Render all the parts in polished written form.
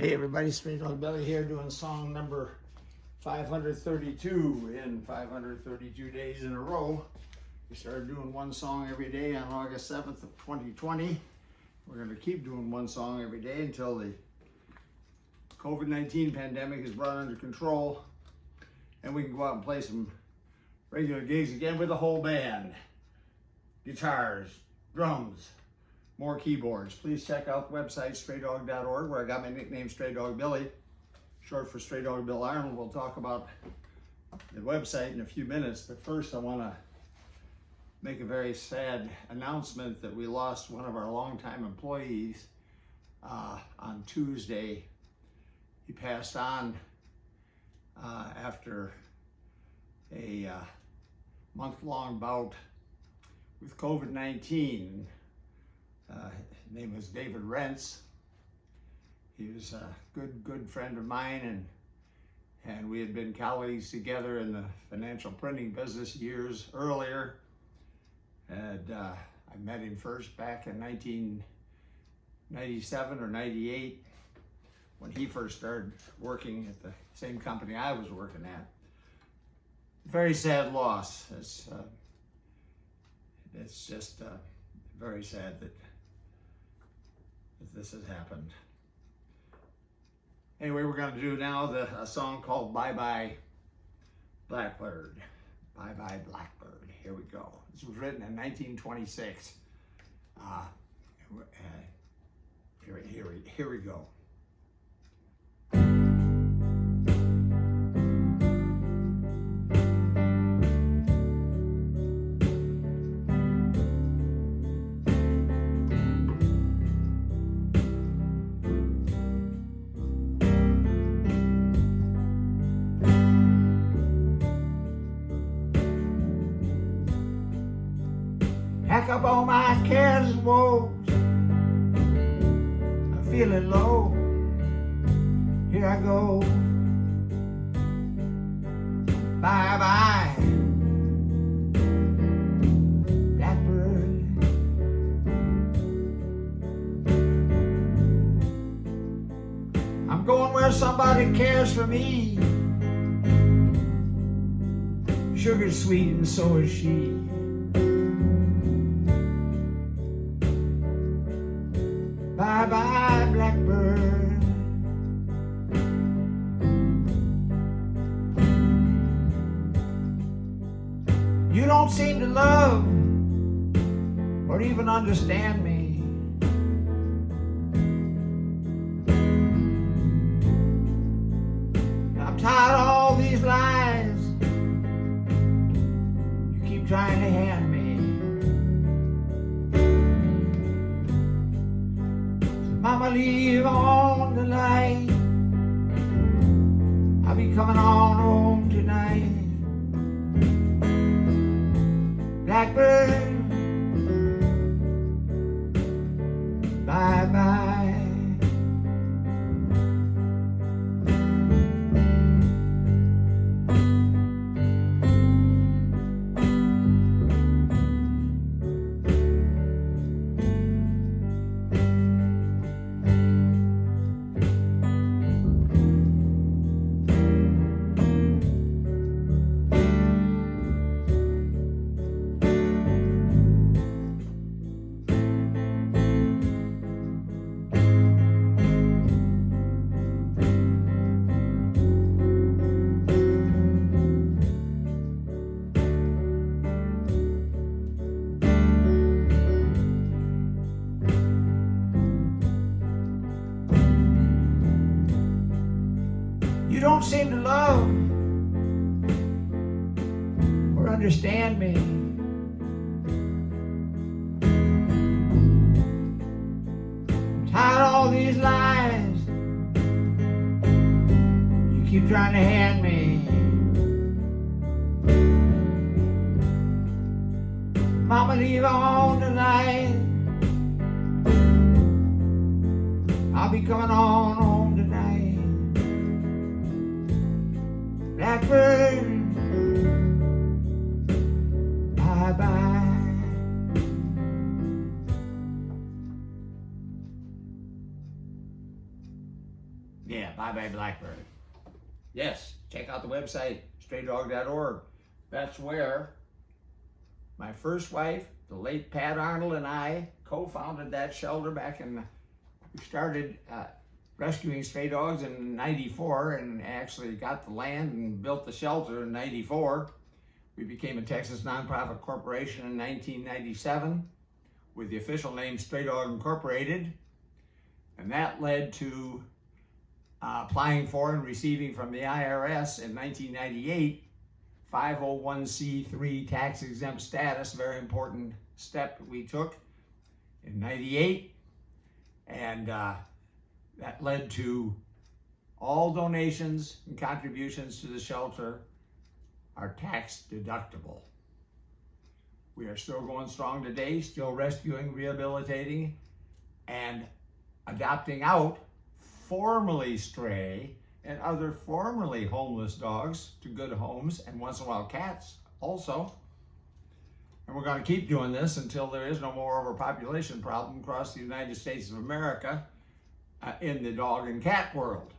Hey everybody, Straydog Billy here doing song number 532 in 532 days in a row. We started doing one song every day on August 7th of 2020. We're going to keep doing one song every day until the COVID-19 pandemic is brought under control and we can go out and play some regular gigs again with the whole band. Guitars, drums, more keyboards. Please check out the website straydog.org where I got my nickname Straydog Billy, short for Straydog Bill Arnold. We'll talk about the website in a few minutes, but first I want to make a very sad announcement that we lost one of our longtime employees on Tuesday. He passed on after a month-long bout with COVID-19. His name was David Rentz. He was a good friend of mine, and we had been colleagues together in the financial printing business years earlier. And I met him first back in 1997 or 98 when he first started working at the same company I was working at. Very sad loss. It's just very sad that this has happened. Anyway, we're going to do now a song called Bye Blackbird. Bye Blackbird. Here we go. This was written in 1926. Here we go. Pack up all my cares and woes. I'm feeling low. Here I go. Bye, Blackbird. I'm going where somebody cares for me. Sugar's sweet and so is she. Bye, Blackbird. You don't seem to love or even understand me. I'm tired of all these lies you keep trying to hand me. Mama, leave on the light. I'll be coming on home tonight. Blackbird, bye. You don't seem to love or understand me. I'm tired of all these lies you keep trying to hand me. Mama, leave on tonight. I'll be coming on home tonight. Blackbird, bye. Bye Blackbird. Yes, check out the website, straydog.org. That's where my first wife, the late Pat Arnold, and I co-founded that shelter back in, we started rescuing stray dogs in '94 and actually got the land and built the shelter in '94. We became a Texas nonprofit corporation in 1997 with the official name Straydog Incorporated. And that led to applying for and receiving from the IRS in 1998 501c3 tax exempt status, very important step that we took in '98. And that led to all donations and contributions to the shelter are tax deductible. We are still going strong today, still rescuing, rehabilitating, and adopting out formerly stray and other formerly homeless dogs to good homes, and once in a while cats also. And we're going to keep doing this until there is no more overpopulation problem across the United States of America in the dog and cat world,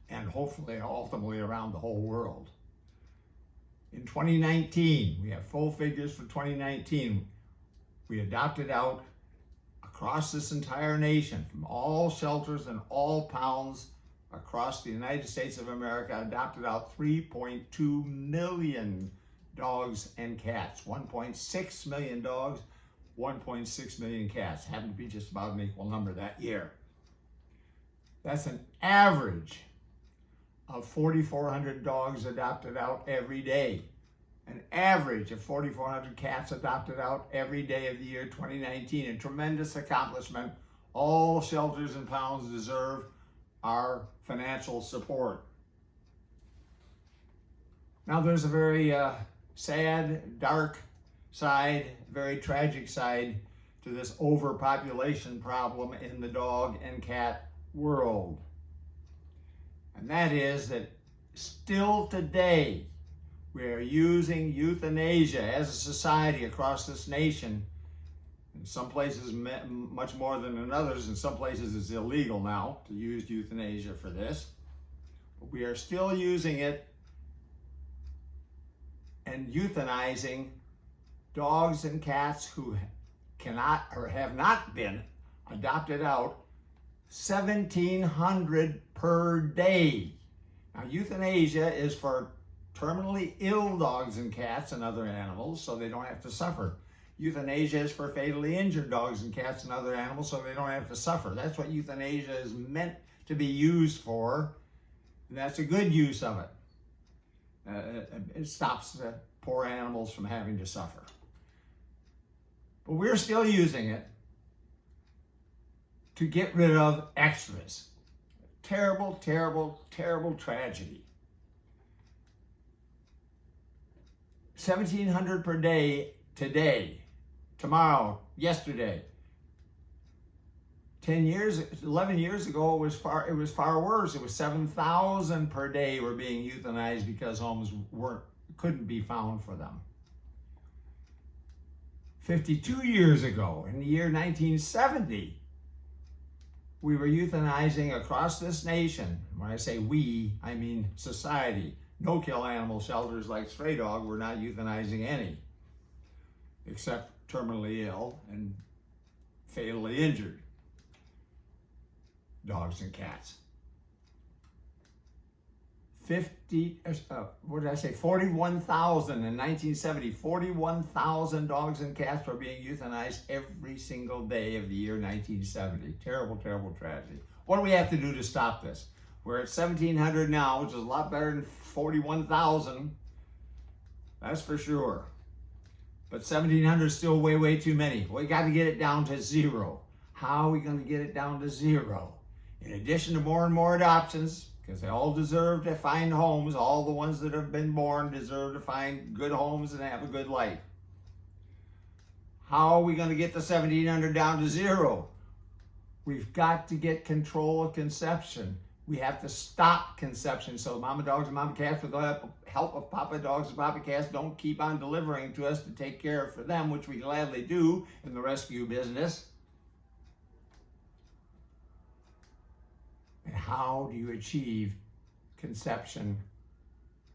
and hopefully ultimately around the whole world. In 2019, we have full figures for 2019. We adopted out across this entire nation, from all shelters and all pounds across the United States of America, adopted out 3.2 million dogs and cats. 1.6 million dogs, 1.6 million cats. Happened to be just about an equal number that year. That's an average of 4,400 dogs adopted out every day. An average of 4,400 cats adopted out every day of the year 2019. A tremendous accomplishment. All shelters and pounds deserve our financial support. Now there's a very sad, dark side, very tragic side to this overpopulation problem in the dog and cat world. And that is that still today, we are using euthanasia as a society across this nation. In some places, much more than in others. In some places, it's illegal now to use euthanasia for this. But we are still using it and euthanizing dogs and cats who cannot or have not been adopted out, 1,700 per day. Now, euthanasia is for terminally ill dogs and cats and other animals so they don't have to suffer. Euthanasia is for fatally injured dogs and cats and other animals so they don't have to suffer. That's what euthanasia is meant to be used for, and that's a good use of it. It stops the poor animals from having to suffer. But we're still using it to get rid of extras. Terrible, terrible, terrible tragedy. 1,700 per day today, tomorrow, yesterday. 11 years ago, it was far worse. It was 7,000 per day were being euthanized because homes couldn't be found for them. 52 years ago, in the year 1970, we were euthanizing across this nation. When I say we, I mean society. No-kill animal shelters like Straydog were not euthanizing any, except terminally ill and fatally injured dogs and cats. 41,000 in 1970, 41,000 dogs and cats were being euthanized every single day of the year 1970. Terrible, terrible tragedy. What do we have to do to stop this? We're at 1,700 now, which is a lot better than 41,000. That's for sure. But 1,700 is still way, way too many. We got to get it down to zero. How are we going to get it down to zero? In addition to more and more adoptions, because they all deserve to find homes, all the ones that have been born deserve to find good homes and have a good life. How are we going to get the 1,700 down to zero? We've got to get control of conception. We have to stop conception so mama dogs and mama cats, with the help of papa dogs and papa cats, don't keep on delivering to us to take care of for them, which we gladly do in the rescue business. And how do you achieve conception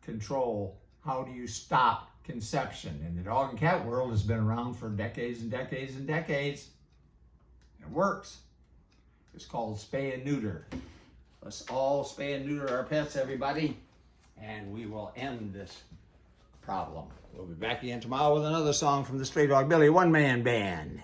control? How do you stop conception? And the dog and cat world has been around for decades and decades and decades. It works. It's called spay and neuter. Let's all spay and neuter our pets, everybody, and we will end this problem. We'll be back again tomorrow with another song from the Straydog Billy one-man band.